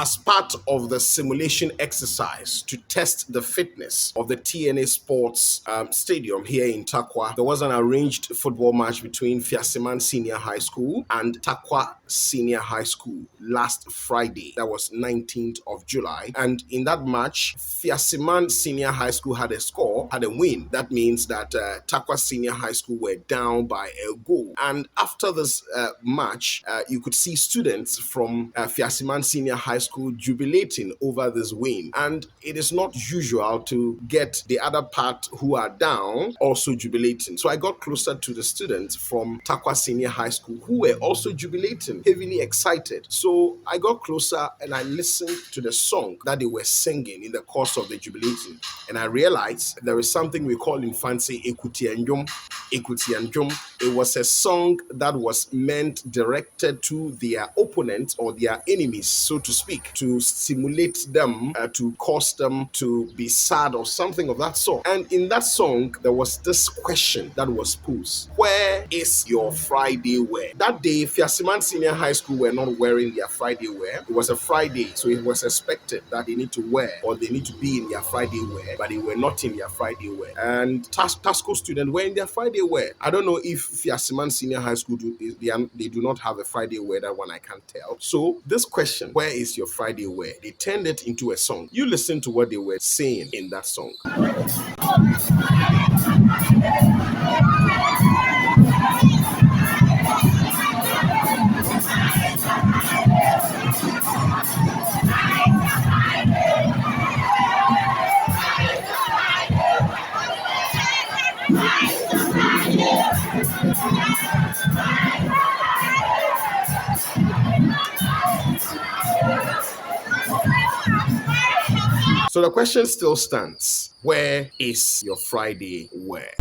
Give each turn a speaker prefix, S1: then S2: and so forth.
S1: as part of the simulation exercise to test the fitness of the TnA Sports Stadium here in Tarkwa, there was an arranged football match between FIASEC Senior High School and Tarkwa Senior High School last Friday. That was 19th of July. And in that match, FIASEC Senior High School had a win. That means that Tarkwa Senior High School were down by a goal. And after this match, you could see students from FIASEC Senior High School jubilating over this win. And it is not usual to get the other part who are down also jubilating. So I got closer to the students from Tarkwa Senior High School who were also jubilating, heavily excited. So I got closer and I listened to the song that they were singing in the course of the jubilating. And I realized there is something we call in fancy Ekuti and Jom. Ekuti and Jom. It was a song that was meant directed to their opponents or their enemies, so to speak, to stimulate them, to cause them to be sad or something of that sort. And in that song, there was this question that was posed: where is your Friday wear? That day, FIASEC Senior High School were not wearing their Friday wear. It was a Friday, so it was expected that they need to wear or they need to be in their Friday wear, but they were not in their Friday wear. And TARSCO students were in their Friday wear. I don't know if FIASEC Senior High School they do not have a Friday wear. That one I can't tell. So this question, where is your Friday wear? They turned it into a song. You listen to what they were saying in that song. So the question still stands: where is your Friday wear?